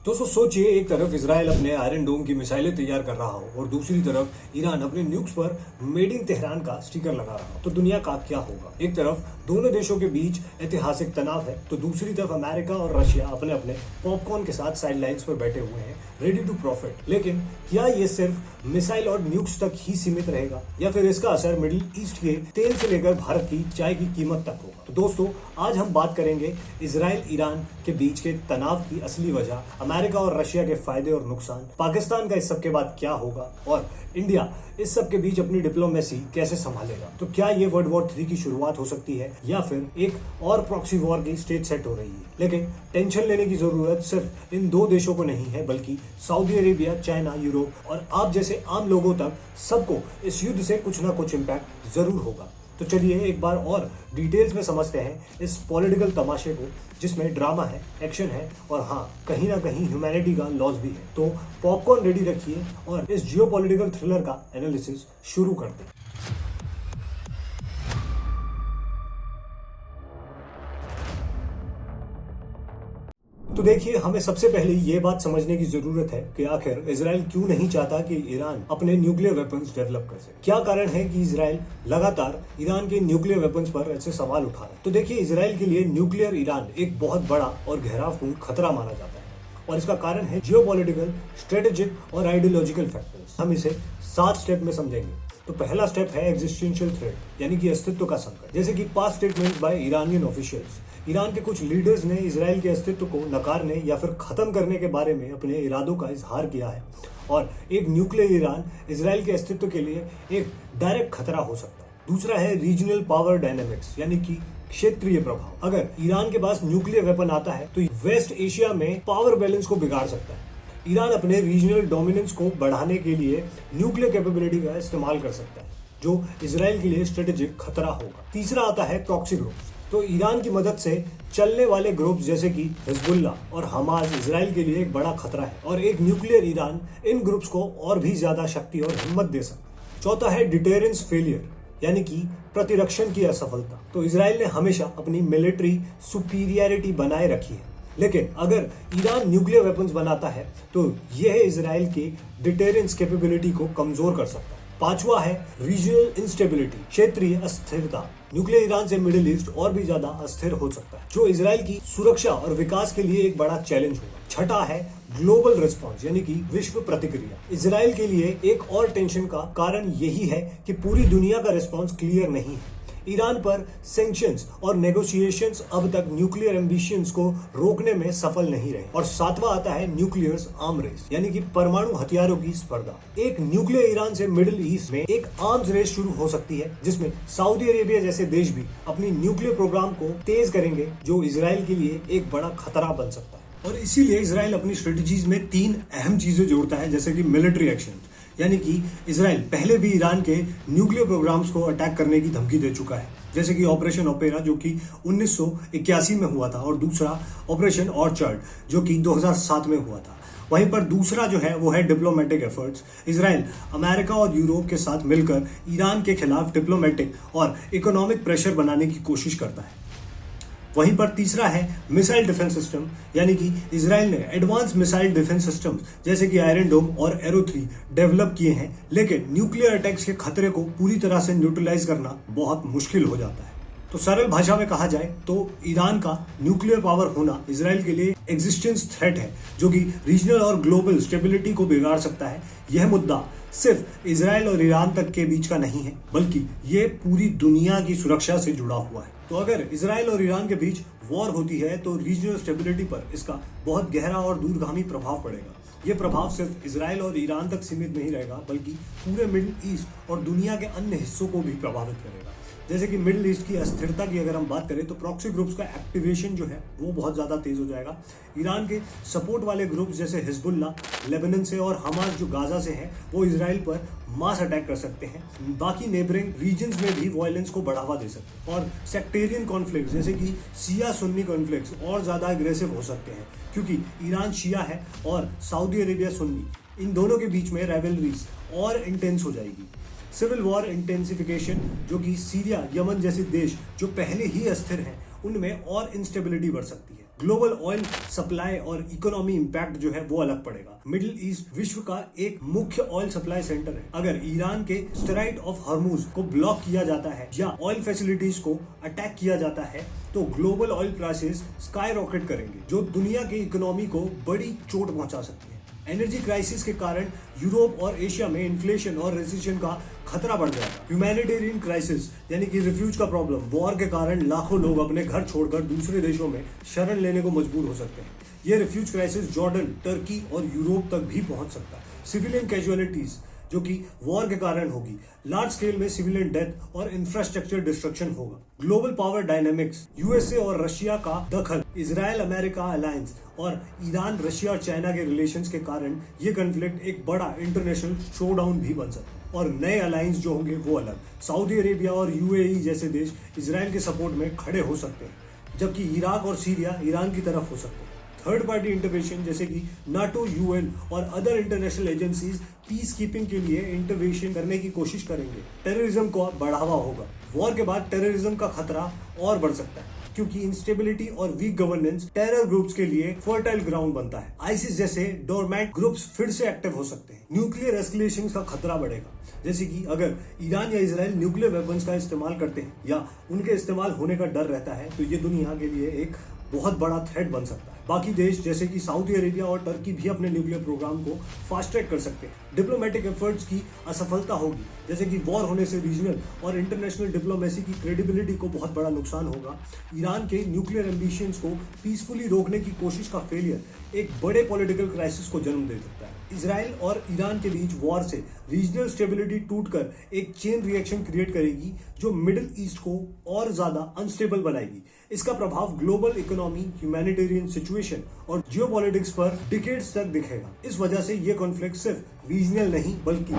दोस्तों सोचिए, एक तरफ इसराइल अपने आयरन डोम की मिसाइलें तैयार कर रहा हो और दूसरी तरफ ईरान अपने न्यूक्स पर मेड इन तेहरान का स्टिकर लगा रहा हो, तो दुनिया का क्या होगा। एक तरफ दोनों देशों के बीच ऐतिहासिक तनाव है, तो दूसरी तरफ अमेरिका और रशिया अपने अपने पॉपकॉर्न के साथ साइडलाइंस पर बैठे हुए हैं, रेडी टू प्रॉफिट। लेकिन क्या ये सिर्फ मिसाइल और न्यूक्स तक ही सीमित रहेगा या फिर इसका असर मिडिल ईस्ट के तेल से लेकर भारत की चाय की कीमत तक होगा। तो दोस्तों आज हम बात करेंगे इसराइल ईरान के बीच के तनाव की असली वजह, अमेरिका और रशिया के फायदे और नुकसान, पाकिस्तान का इस सब के बाद क्या होगा और इंडिया इस सब के बीच अपनी डिप्लोमेसी कैसे संभालेगा। तो क्या ये वर्ल्ड वॉर 3 की शुरुआत हो सकती है या फिर एक और प्रॉक्सी वॉर की स्टेज सेट हो रही है। लेकिन टेंशन लेने की जरूरत सिर्फ इन दो देशों को नहीं है, बल्कि सऊदी अरेबिया, चाइना, यूरोप और आप जैसे आम लोगों तक सबको इस युद्ध से कुछ ना कुछ इम्पैक्ट जरूर होगा। तो चलिए एक बार और डिटेल्स में समझते हैं इस पॉलिटिकल तमाशे को, जिसमें ड्रामा है, एक्शन है और हाँ, कहीं ना कहीं ह्यूमैनिटी का लॉस भी है। तो पॉपकॉर्न रेडी रखिए और इस जियोपॉलिटिकल थ्रिलर का एनालिसिस शुरू करते हैं। तो देखिए, हमें सबसे पहले ये बात समझने की जरूरत है कि आखिर इजराइल क्यों नहीं चाहता कि ईरान अपने न्यूक्लियर वेपन्स डेवलप कर सके। क्या कारण है कि इजराइल लगातार ईरान के न्यूक्लियर वेपन्स पर ऐसे सवाल उठा रहा है। तो देखिए, इजराइल के लिए न्यूक्लियर ईरान एक बहुत बड़ा और गहरापूर्ण खतरा माना जाता है और इसका कारण है जियोपॉलिटिकल, स्ट्रेटेजिक और आइडियोलॉजिकल फैक्टर्स। हम इसे 7 स्टेप में समझेंगे। तो पहला स्टेप है एग्जिस्टेंशियल थ्रेट, यानी कि अस्तित्व का संकट। जैसे कि past statement by Iranian officials, Iran के कुछ लीडर्स ने इजराइल के अस्तित्व को नकारने या फिर खत्म करने के बारे में अपने इरादों का इजहार किया है और एक न्यूक्लियर ईरान इजराइल के अस्तित्व के लिए एक डायरेक्ट खतरा हो सकता है। दूसरा है रीजनल पावर डायनेमिक्स, यानी कि क्षेत्रीय प्रभाव। अगर ईरान के पास न्यूक्लियर वेपन आता है तो वेस्ट एशिया में पावर बैलेंस को बिगाड़ सकता है। ईरान अपने रीजनल डोमिनेंस को बढ़ाने के लिए न्यूक्लियर कैपेबिलिटी का इस्तेमाल कर सकता है, जो इजराइल के लिए स्ट्रेटेजिक खतरा होगा। तीसरा आता है प्रॉक्सी ग्रुप्स। तो ईरान की मदद से चलने वाले ग्रुप्स जैसे कि हिजबुल्ला और हमास इजराइल के लिए एक बड़ा खतरा है और एक न्यूक्लियर ईरान इन ग्रुप्स को और भी ज्यादा शक्ति और हिम्मत दे सकता है। चौथा है डिटेरेंस फेलियर, यानी कि प्रतिरक्षण की असफलता। तो इजराइल ने हमेशा अपनी मिलिट्री सुपीरियरिटी बनाए रखी है, लेकिन अगर ईरान न्यूक्लियर वेपन्स बनाता है तो यह इजराइल के डिटेरेंस कैपेबिलिटी को कमजोर कर सकता है। पांचवा है रीजनल इंस्टेबिलिटी, क्षेत्रीय अस्थिरता। न्यूक्लियर ईरान से मिडिल ईस्ट और भी ज्यादा अस्थिर हो सकता है, जो इजराइल की सुरक्षा और विकास के लिए एक बड़ा चैलेंज होगा। छठा है ग्लोबल रिस्पॉन्स, यानी कि विश्व प्रतिक्रिया। इजराइल के लिए एक और टेंशन का कारण यही है कि पूरी दुनिया का रिस्पॉन्स क्लियर नहीं है। ईरान पर सैंक्शंस और नेगोशिएशंस अब तक न्यूक्लियर एम्बिशंस को रोकने में सफल नहीं रहे। और सातवां आता है न्यूक्लियर आर्म रेस, यानी कि परमाणु हथियारों की स्पर्धा। एक न्यूक्लियर ईरान से मिडिल ईस्ट में एक आर्म्स रेस शुरू हो सकती है, जिसमें सऊदी अरेबिया जैसे देश भी अपनी न्यूक्लियर प्रोग्राम को तेज करेंगे, जो इजराइल के लिए एक बड़ा खतरा बन सकता है। और इसीलिए इजराइल अपनी स्ट्रेटजीज में 3 अहम चीजें जोड़ता है, जैसे कि मिलिट्री एक्शन, यानी कि इजराइल पहले भी ईरान के न्यूक्लियर प्रोग्राम्स को अटैक करने की धमकी दे चुका है, जैसे कि ऑपरेशन ओपेरा जो कि 1981 में हुआ था और दूसरा ऑपरेशन ऑर्चर्ड जो कि 2007 में हुआ था। वहीं पर दूसरा जो है वो है डिप्लोमेटिक एफर्ट्स। इजराइल अमेरिका और यूरोप के साथ मिलकर ईरान के खिलाफ डिप्लोमेटिक और इकोनॉमिक प्रेशर बनाने की कोशिश करता है। वहीं पर तीसरा है मिसाइल डिफेंस सिस्टम, यानी कि इजराइल ने एडवांस मिसाइल डिफेंस सिस्टम जैसे कि आयरन डोम और एरो 3 डेवलप किए हैं, लेकिन न्यूक्लियर अटैक्स के खतरे को पूरी तरह से न्यूट्रलाइज करना बहुत मुश्किल हो जाता है। तो सरल भाषा में कहा जाए तो ईरान का न्यूक्लियर पावर होना इजराइल के लिए एग्जिस्टेंस थ्रेट है, जो कि रीजनल और ग्लोबल स्टेबिलिटी को बिगाड़ सकता है। यह मुद्दा सिर्फ इजराइल और ईरान तक के बीच का नहीं है, बल्कि ये पूरी दुनिया की सुरक्षा से जुड़ा हुआ है। तो अगर इजराइल और ईरान के बीच वॉर होती है तो रीजनल स्टेबिलिटी पर इसका बहुत गहरा और दूरगामी प्रभाव पड़ेगा। ये प्रभाव सिर्फ इजराइल और ईरान तक सीमित नहीं रहेगा, बल्कि पूरे मिडिल ईस्ट और दुनिया के अन्य हिस्सों को भी प्रभावित करेगा। जैसे कि मिडिल ईस्ट की अस्थिरता की अगर हम बात करें तो प्रॉक्सी ग्रुप्स का एक्टिवेशन जो है वो बहुत ज़्यादा तेज हो जाएगा। ईरान के सपोर्ट वाले ग्रुप्स जैसे हिजबुल्ला लेबनान से और हमास जो गाजा से है, वो इजराइल पर मास अटैक कर सकते हैं। बाकी नेबरिंग रीजन्स में भी वायलेंस को बढ़ावा दे सकते हैं और सेक्टेरियन कॉन्फ्लिक्ट जैसे कि शिया सुन्नी कॉन्फ्लिक्ट्स और ज़्यादा एग्रेसिव हो सकते हैं, क्योंकि ईरान शिया है और सऊदी अरेबिया सुन्नी, इन दोनों के बीच में राइवलरीज और इंटेंस हो जाएगी। सिविल वॉर इंटेंसिफिकेशन, जो कि सीरिया, यमन जैसे देश जो पहले ही अस्थिर हैं, उनमें और इंस्टेबिलिटी बढ़ सकती है। ग्लोबल ऑयल सप्लाई और इकोनॉमी इंपैक्ट जो है वो अलग पड़ेगा। मिडिल ईस्ट विश्व का एक मुख्य ऑयल सप्लाई सेंटर है। अगर ईरान के स्ट्राइट ऑफ हॉर्मुज को ब्लॉक किया जाता है या ऑयल फैसिलिटीज को अटैक किया जाता है तो global oil prices sky rocket करेंगे, जो दुनिया की इकोनॉमी को बड़ी चोट पहुंचा सकती है। एनर्जी क्राइसिस के कारण यूरोप और एशिया में इन्फ्लेशन और रिसेशन का खतरा बढ़ जाएगा। ह्यूमैनिटेरियन क्राइसिस यानी कि रिफ्यूज का प्रॉब्लम, वॉर के कारण लाखों लोग अपने घर छोड़कर दूसरे देशों में शरण लेने को मजबूर हो सकते हैं। यह रिफ्यूज क्राइसिस जॉर्डन, टर्की और यूरोप तक भी पहुंच सकता है। सिविलियन कैजुअलिटीज जो कि वॉर के कारण होगी, लार्ज स्केल में सिविलियन डेथ और इंफ्रास्ट्रक्चर डिस्ट्रक्शन होगा। ग्लोबल पावर डायनामिक्स, यूएसए और रशिया का दखल, इजराइल अमेरिका अलायंस और ईरान रशिया और चाइना के रिलेशंस के कारण ये कॉन्फ्लिक्ट एक बड़ा इंटरनेशनल शोडाउन भी बन सकता है। और नए अलायंस जो होंगे वो अलग। सऊदी अरेबिया और यूएई जैसे देश इजराइल के सपोर्ट में खड़े हो सकते हैं, जबकि इराक और सीरिया ईरान की तरफ हो सकते हैं। थर्ड पार्टी इंटरवेंशन जैसे कि नाटो, यूएन और other international agencies peace keeping के लिए इंटरवेंशन करने की कोशिश करेंगे। टेररिज्म को बढ़ावा होगा। वॉर के बाद टेररिज्म का खतरा और बढ़ सकता है, क्योंकि इंस्टेबिलिटी और वीक गवर्नेंस टेरर ग्रुप्स के लिए फर्टाइल ग्राउंड बनता है। आईसिस जैसे डोरमैंट ग्रुप्स फिर से एक्टिव हो सकते हैं। न्यूक्लियर एस्केलेशन का खतरा बढ़ेगा, जैसे कि अगर ईरान या इजराइल न्यूक्लियर वेपन्स का इस्तेमाल करते हैं या उनके इस्तेमाल होने का डर रहता है तो ये दुनिया के लिए एक बहुत बड़ा थ्रेट बन सकता है। बाकी देश जैसे कि सऊदी अरेबिया और टर्की भी अपने न्यूक्लियर प्रोग्राम को फास्ट ट्रैक कर सकते हैं। डिप्लोमेटिक एफर्ट्स की असफलता होगी, जैसे कि वॉर होने से रीजनल और इंटरनेशनल डिप्लोमेसी की क्रेडिबिलिटी को बहुत बड़ा नुकसान होगा। ईरान के न्यूक्लियर एम्बिशंस को पीसफुली रोकने की कोशिश का फेलियर एक बड़े पॉलिटिकल क्राइसिस को जन्म दे सकता है। इजराइल और ईरान के बीच वॉर से रीजनल स्टेबिलिटी टूटकर एक चेन रिएक्शन क्रिएट करेगी, जो मिडिल ईस्ट को और ज्यादा अनस्टेबल बनाएगी। इसका प्रभाव ग्लोबल इकोनॉमी, ह्यूमैनिटेरियन सिचुएशन और जियोपॉलिटिक्स पर डिकेड्स तक दिखेगा। इस वजह से ये कॉन्फ्लिक्ट सिर्फ रीजनल नहीं बल्कि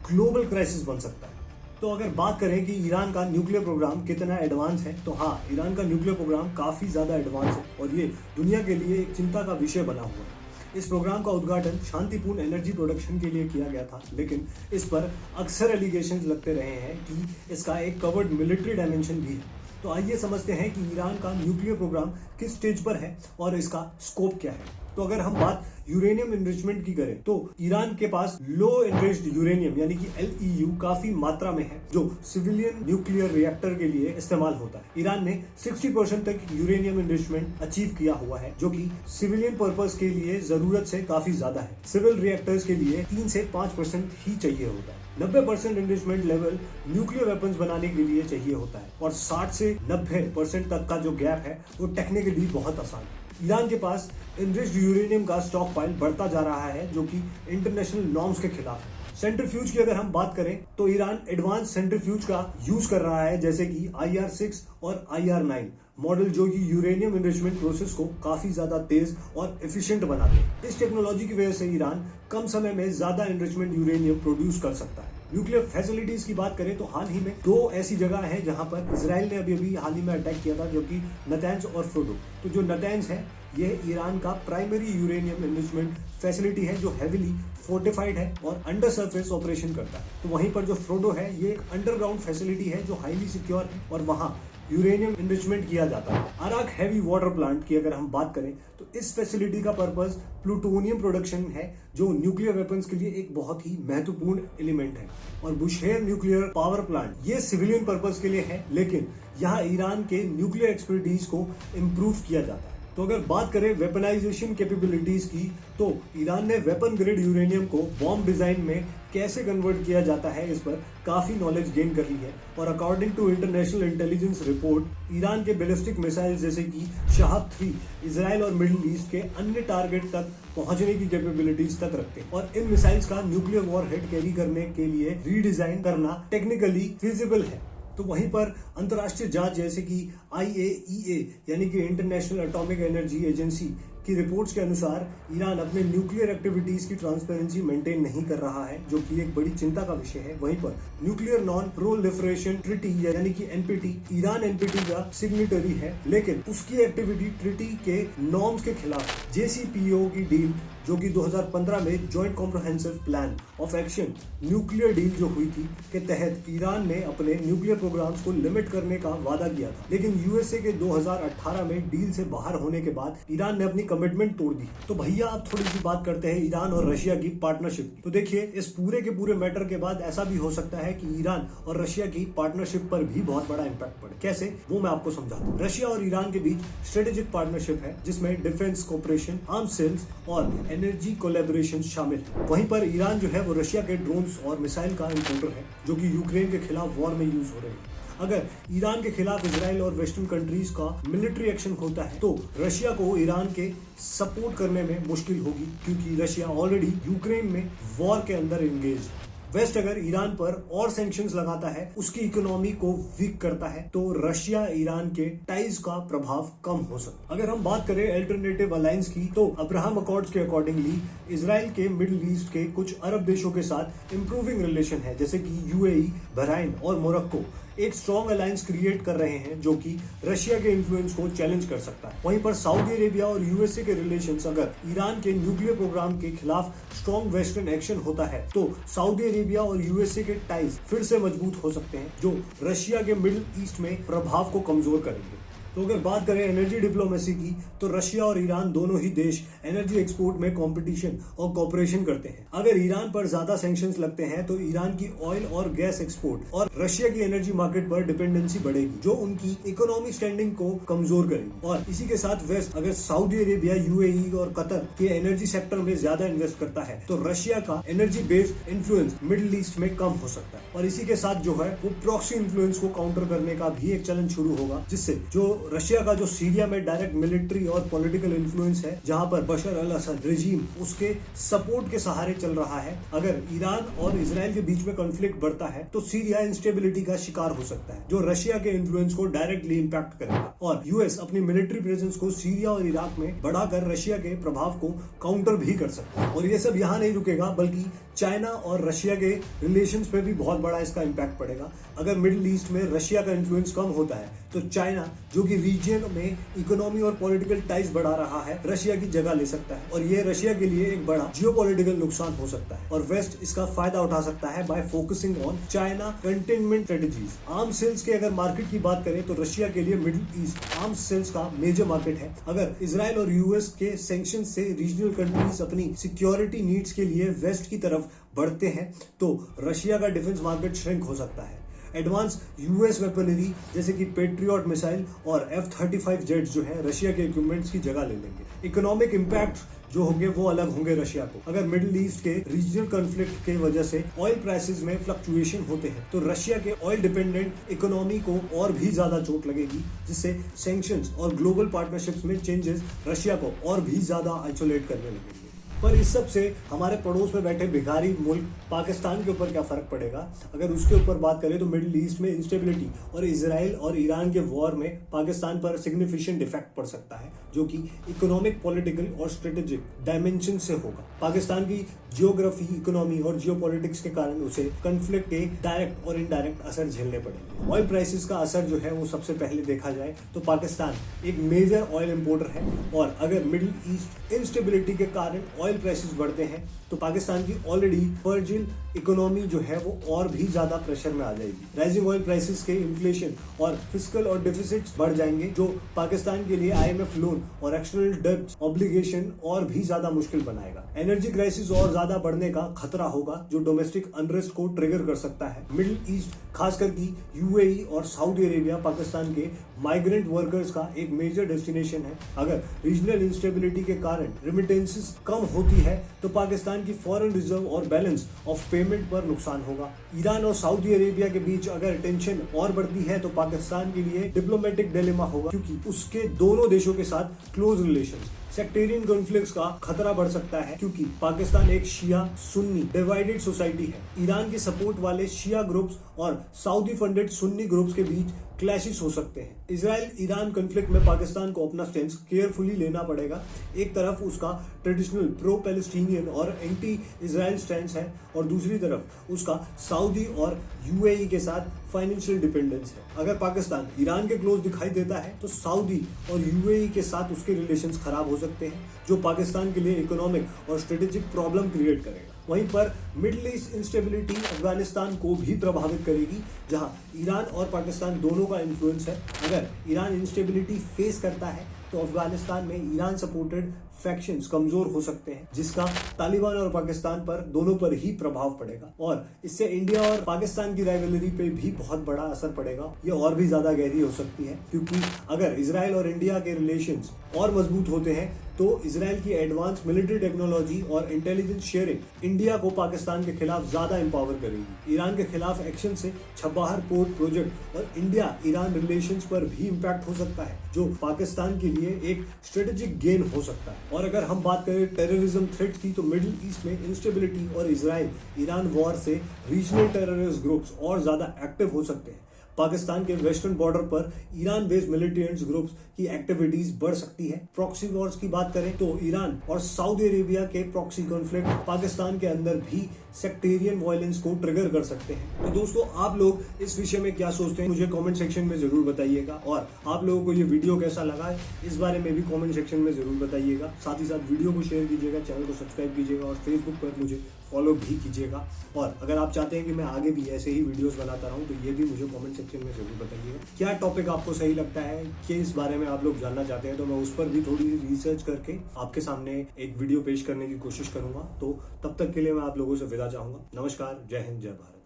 ग्लोबल क्राइसिस बन सकता है। तो अगर बात करें कि ईरान का न्यूक्लियर प्रोग्राम कितना एडवांस है, तो हाँ, ईरान का न्यूक्लियर प्रोग्राम काफी ज्यादा एडवांस है और ये दुनिया के लिए एक चिंता का विषय बना हुआ है। इस प्रोग्राम का उद्घाटन शांतिपूर्ण एनर्जी प्रोडक्शन के लिए किया गया था, लेकिन इस पर अक्सर एलिगेशंस लगते रहे हैं कि इसका एक कवर्ड मिलिट्री डायमेंशन भी है। तो आइए समझते हैं कि ईरान का न्यूक्लियर प्रोग्राम किस स्टेज पर है और इसका स्कोप क्या है। तो अगर हम बात यूरेनियम एनरिचमेंट की करें तो ईरान के पास लो एनरिच्ड यूरेनियम यानी कि LEU काफी मात्रा में है, जो सिविलियन न्यूक्लियर रिएक्टर के लिए इस्तेमाल होता है। ईरान ने 60% तक यूरेनियम एनरिचमेंट अचीव किया हुआ है, जो कि सिविलियन पर्पस के लिए जरूरत से काफी ज्यादा है। सिविल रिएक्टर्स के लिए 3 से 5% ही चाहिए होता है। 90% एनरिचमेंट लेवल न्यूक्लियर वेपन्स बनाने के लिए चाहिए होता है और 60 से 90% तक का जो गैप है वो टेक्निकली बहुत आसान है। ईरान के पास एनरिच्ड यूरेनियम का स्टॉक फाइल बढ़ता जा रहा है, जो कि इंटरनेशनल नॉर्म्स के खिलाफ है। सेंट्रीफ्यूज की अगर हम बात करें तो ईरान एडवांस सेंट्रीफ्यूज का यूज कर रहा है, जैसे कि IR6 और IR9 मॉडल, जो कि यूरेनियम एनरिचमेंट प्रोसेस को काफी ज्यादा तेज और एफिशिएंट बनाते हैं। इस टेक्नोलॉजी की वजह से ईरान कम समय में ज्यादा एनरिचमेंट यूरेनियम प्रोड्यूस कर सकता है। न्यूक्लियर फैसिलिटीज की बात करें तो हाल ही में 2 ऐसी जगह हैं जहां पर इजराइल ने अभी हाल ही में अटैक किया था, जो कि नतैंज और फोर्डो। तो जो नतैंज है ये ईरान का प्राइमरी यूरेनियम एनरिचमेंट फैसिलिटी है, जो हेविली फोर्टिफाइड है और अंडर सरफेस ऑपरेशन करता है। तो वहीं पर जो फ्रोडो है ये एक अंडरग्राउंड फैसिलिटी है जो हाईली सिक्योर है और वहां यूरेनियम एनरिचमेंट किया जाता है। अराक हैवी वाटर प्लांट की अगर हम बात करें तो इस फैसिलिटी का पर्पस प्लूटोनियम प्रोडक्शन है, जो न्यूक्लियर वेपन्स के लिए एक बहुत ही महत्वपूर्ण एलिमेंट है। और बुशहेर न्यूक्लियर पावर प्लांट ये सिविलियन पर्पस के लिए है, लेकिन यहाँ ईरान के न्यूक्लियर एक्सपर्टीज को इम्प्रूव किया जाता है। तो अगर बात करें वेपनाइजेशन कैपेबिलिटीज की, तो ईरान ने वेपन ग्रेड यूरेनियम को बॉम्ब डिजाइन में कैसे कन्वर्ट किया जाता है इस पर काफी नॉलेज गेन कर ली है। और according to international intelligence report, Iran के बैलिस्टिक मिसाइल जैसे कि शहाब 3 इजराइल और मिडिल ईस्ट के अन्य टारगेट तक पहुंचने की कैपेबिलिटीज तक रखते हैं और इन मिसाइल्स का न्यूक्लियर वॉरहेड कैरी करने के लिए रीडिजाइन करना टेक्निकली फिजिबल है। तो वहीं पर अंतर्राष्ट्रीय जांच जैसे कि IAEA यानी कि इंटरनेशनल एटॉमिक एनर्जी एजेंसी की रिपोर्ट्स के अनुसार ईरान अपने न्यूक्लियर एक्टिविटीज की ट्रांसपेरेंसी मेंटेन नहीं कर रहा है, जो कि एक बड़ी चिंता का विषय है। वहीं पर न्यूक्लियर नॉन प्रोलिफरेशन ट्रीटी यानी कि NPT, ईरान NPT का सिग्नेटरी है, लेकिन उसकी एक्टिविटी ट्रीटी के नॉर्म्स के खिलाफ JCPOA की डील जो कि 2015 में joint comprehensive plan of action nuclear deal जो हुई थी के तहत ईरान ने अपने न्यूक्लियर प्रोग्राम्स को लिमिट करने का वादा किया था। लेकिन यूएसए के 2018 में डील से बाहर होने के बाद ईरान ने अपनी कमिटमेंट तोड़ दी। तो भैया आप थोड़ी सी बात करते हैं ईरान और रशिया की पार्टनरशिप की। तो देखिए, इस पूरे के पूरे मैटर के बाद ऐसा भी हो सकता है कि ईरान और रशिया की पार्टनरशिप पर भी बहुत बड़ा इंपैक्ट पड़े। कैसे, वो मैं आपको समझाता हूँ। रशिया और ईरान के बीच स्ट्रेटेजिक पार्टनरशिप है जिसमें डिफेंस कोऑपरेशन, आर्म्स सेल्स और एनर्जी कोलैबोरेशन शामिल है। वहीं पर ईरान जो है वो रशिया के ड्रोन्स और मिसाइल का इंपोर्टर है जो कि यूक्रेन के खिलाफ वॉर में यूज हो रहे हैं। अगर ईरान के खिलाफ इजराइल और वेस्टर्न कंट्रीज का मिलिट्री एक्शन होता है तो रशिया को ईरान के सपोर्ट करने में मुश्किल होगी, क्योंकि रशिया ऑलरेडी यूक्रेन में वॉर के अंदर एंगेज है। वेस्ट अगर ईरान पर और सैंक्शंस लगाता है, उसकी इकोनॉमी को वीक करता है, तो रशिया ईरान के टाइज का प्रभाव कम हो सकता है। अगर हम बात करें अल्टरनेटिव अलायंस की, तो अब्राहम अकॉर्ड्स के अकॉर्डिंगली इजराइल के मिडिल ईस्ट के कुछ अरब देशों के साथ इंप्रूविंग रिलेशन है, जैसे कि यूएई, बहराइन और मोरक्को एक स्ट्रॉन्ग अलायंस क्रिएट कर रहे हैं जो कि रशिया के इन्फ्लुएंस को चैलेंज कर सकता है। वहीं पर सऊदी अरेबिया और यूएसए के रिलेशंस अगर ईरान के न्यूक्लियर प्रोग्राम के खिलाफ स्ट्रॉन्ग वेस्टर्न एक्शन होता है तो सऊदी अरेबिया और यूएसए के टाइज फिर से मजबूत हो सकते हैं, जो रशिया के मिडिल ईस्ट में प्रभाव को कमजोर करेंगे। तो अगर बात करें एनर्जी डिप्लोमेसी की, तो रशिया और ईरान दोनों ही देश एनर्जी एक्सपोर्ट में कंपटीशन और कोऑपरेशन करते हैं। अगर ईरान पर ज्यादा सैंक्शंस लगते हैं तो ईरान की ऑयल और गैस एक्सपोर्ट और रशिया की एनर्जी मार्केट पर डिपेंडेंसी बढ़ेगी, जो उनकी इकोनॉमिक स्टैंडिंग को कमजोर करेगी। और इसी के साथ वेस्ट अगर सऊदी अरेबिया, यूएई और कतर के एनर्जी सेक्टर में ज्यादा इन्वेस्ट करता है तो रशिया का energy based influence middle east में कम हो सकता है। और इसी के साथ जो है वो प्रॉक्सी इन्फ्लुएंस को काउंटर करने का भी एक चलन शुरू होगा, जिससे जो रशिया का जो सीरिया में डायरेक्ट मिलिट्री और पॉलिटिकल इन्फ्लुएंस है, जहां पर बशर अल असद रेजिम उसके सपोर्ट के सहारे चल रहा है, अगर ईरान और इजराइल के बीच में कॉन्फ्लिक्ट बढ़ता है तो सीरिया इंस्टेबिलिटी का शिकार हो सकता है, जो रशिया के इन्फ्लुएंस को डायरेक्टली इंपैक्ट करेगा। और यूएस अपनी मिलिट्री प्रेजेंस को सीरिया और इराक में बढ़ाकर रशिया के प्रभाव को काउंटर भी कर सकता है। और ये सब यहाँ नहीं रुकेगा, बल्कि चाइना और रशिया के रिलेशंस पे भी बहुत बड़ा इसका इंपैक्ट पड़ेगा। अगर मिडिल ईस्ट में रशिया का इन्फ्लुएंस कम होता है तो चाइना, जो कि रीजन में इकोनॉमी और पॉलिटिकल टाइज बढ़ा रहा है, रशिया की जगह ले सकता है और ये रशिया के लिए एक बड़ा जियोपॉलिटिकल नुकसान हो सकता है। और वेस्ट इसका फायदा उठा सकता है by focusing on China containment strategies. Arms sales के अगर मार्केट की बात करें तो रशिया के लिए मिडिल ईस्ट आर्म्स सेल्स का मेजर मार्केट है। अगर इजराइल और यूएस के सैंक्शन से रीजनल कंट्रीज अपनी सिक्योरिटी नीड्स के लिए वेस्ट की तरफ बढ़ते हैं तो रशिया का डिफेंस मार्केट श्रिंक हो सकता है। एडवांस यूएस वेपनरी जैसे कि पेट्रियट मिसाइल और F-35 जेट्स जो है रशिया के इक्विपमेंट्स की जगह ले लेंगे। इकोनॉमिक इंपैक्ट जो होंगे वो अलग होंगे रशिया को। अगर मिडिल ईस्ट के रीजनल कॉन्फ्लिक्ट के वजह से ऑयल प्राइसेस में फ्लक्चुएशन होते हैं तो रशिया के ऑयल डिपेंडेंट इकोनॉमी को और भी ज्यादा चोट लगेगी, जिससे सैंक्शंस और ग्लोबल पार्टनरशिप्स में चेंजेस रशिया को और भी ज्यादा आइसोलेट करने लगेंगे। पर इस सब से हमारे पड़ोस में बैठे भिखारी मुल्क पाकिस्तान के ऊपर क्या फर्क पड़ेगा? अगर उसके ऊपर बात करें तो मिडिल ईस्ट में इंस्टेबिलिटी और इजराइल और ईरान के वॉर में पाकिस्तान पर सिग्निफिकेंट इफेक्ट पड़ सकता है, जो कि इकोनॉमिक, पॉलिटिकल और स्ट्रेटेजिक डायमेंशन से होगा। पाकिस्तान की जियोग्राफी, इकोनॉमी और जियोपॉलिटिक्स के कारण उसे कॉन्फ्लिक्ट के डायरेक्ट और इनडायरेक्ट असर झेलने पड़ेंगे। ऑयल प्राइसेस का असर जो है वो सबसे पहले देखा जाए तो पाकिस्तान एक मेजर ऑयल इंपोर्टर है, और अगर मिडिल ईस्ट इंस्टेबिलिटी के कारण ऑयल प्राइसेस बढ़ते हैं तो पाकिस्तान की ऑलरेडी फ्रजिल इकोनॉमी जो है वो और भी ज्यादा प्रेशर में आ जाएगी। राइजिंग ऑयल प्राइसेस के इन्फ्लेशन और फिस्कल और डेफिसिट्स बढ़ जाएंगे, जो पाकिस्तान के लिए आईएमएफ लोन और एक्सटर्नल डेब्ट ऑब्लिगेशन और भी ज्यादा मुश्किल बनाएगा। एनर्जी क्राइसिस और ज्यादा बढ़ने का खतरा होगा, जो डोमेस्टिक अनरेस्ट को ट्रिगर कर सकता है। मिडिल ईस्ट खासकर की यूएई और सऊदी अरेबिया पाकिस्तान के माइग्रेंट वर्कर्स का एक मेजर डेस्टिनेशन है। अगर रीजनल इंस्टेबिलिटी के कारण रेमिटेंसेस कम होती है तो पाकिस्तान की फॉरेन रिजर्व और बैलेंस ऑफ पेमेंट पर नुकसान होगा। ईरान और सऊदी अरेबिया के बीच अगर टेंशन और बढ़ती है तो पाकिस्तान के लिए डिप्लोमेटिक डिलेमा होगा, क्योंकि उसके दोनों देशों के साथ क्लोज रिलेशंस। सेक्टेरियन कॉन्फ्लिक्ट्स का खतरा बढ़ सकता है, क्योंकि पाकिस्तान एक शिया सुन्नी डिवाइडेड सोसाइटी है। ईरान के सपोर्ट वाले शिया ग्रुप्स और सऊदी फंडेड सुन्नी ग्रुप्स के बीच क्लैशेस हो सकते हैं। इजराइल ईरान कॉन्फ्लिक्ट में पाकिस्तान को अपना स्टैंड केयरफुली लेना पड़ेगा। एक तरफ उसका ट्रेडिशनल प्रो पैलेस्टीनियन और एंटी इजराइल स्टैंड है, और दूसरी तरफ उसका सऊदी और यूएई के साथ फाइनेंशियल डिपेंडेंस है। अगर पाकिस्तान ईरान के क्लोज दिखाई देता है तो सऊदी और यूएई के साथ उसके रिलेशंस खराब हो सकते हैं, जो पाकिस्तान के लिए इकोनॉमिक और स्ट्रेटेजिक प्रॉब्लम क्रिएट करेगा। वहीं पर मिडिल ईस्ट इंस्टेबिलिटी अफगानिस्तान को भी प्रभावित करेगी, जहां ईरान और पाकिस्तान दोनों का इन्फ्लुएंस है। अगर ईरान इंस्टेबिलिटी फेस करता है तो अफगानिस्तान में ईरान सपोर्टेड फैक्शंस कमजोर हो सकते हैं, जिसका तालिबान और पाकिस्तान पर दोनों पर ही प्रभाव पड़ेगा और इससे इंडिया और पाकिस्तान की राइवलरी पे भी बहुत बड़ा असर पड़ेगा। ये और भी ज्यादा गहरी हो सकती है, क्योंकि अगर इजराइल और इंडिया के रिलेशंस और मजबूत होते हैं तो इजराइल की एडवांस मिलिट्री टेक्नोलॉजी और इंटेलिजेंस शेयरिंग इंडिया को पाकिस्तान के खिलाफ ज्यादा एम्पावर करेगी। ईरान के खिलाफ एक्शन से छब्बाहर पोर्ट प्रोजेक्ट और इंडिया ईरान रिलेशंस पर भी इम्पैक्ट हो सकता है, जो पाकिस्तान के लिए एक स्ट्रेटेजिक गेन हो सकता है। और अगर हम बात करें टेररिज्म थ्रेट की, तो मिडिल ईस्ट में इंस्टेबिलिटी और इजराइल ईरान वॉर से रीजनल टेररिस्ट ग्रुप्स और ज्यादा एक्टिव हो सकते हैं। पाकिस्तान के वेस्टर्न बॉर्डर पर ईरान बेस्ड मिलिटेंट्स ग्रुप्स की एक्टिविटीज बढ़ सकती है। प्रॉक्सी वॉर्स की बात करें तो ईरान और सऊदी अरेबिया के प्रॉक्सी कॉन्फ्लिक्ट पाकिस्तान के अंदर भी सेक्टेरियन वायलेंस को ट्रिगर कर सकते हैं। तो दोस्तों, आप लोग इस विषय में क्या सोचते हैं, मुझे कमेंट सेक्शन में जरूर बताइएगा। और आप लोगों को ये वीडियो कैसा लगा, इस बारे में भी कमेंट सेक्शन में जरूर बताइएगा। साथ ही साथ वीडियो को शेयर कीजिएगा, चैनल को सब्सक्राइब कीजिएगा और फेसबुक पर मुझे फॉलो भी कीजिएगा। और अगर आप चाहते हैं कि मैं आगे भी ऐसे ही वीडियोस बनाता रहूं, तो ये भी मुझे कमेंट सेक्शन में जरूर बताइएगा। क्या टॉपिक आपको सही लगता है, कि इस बारे में आप लोग जानना चाहते हैं, तो मैं उस पर भी थोड़ी रिसर्च करके आपके सामने एक वीडियो पेश करने की कोशिश करूंगा। तो तब तक के लिए मैं आप लोगों से विदा चाहूंगा। नमस्कार, जय हिंद, जय भारत।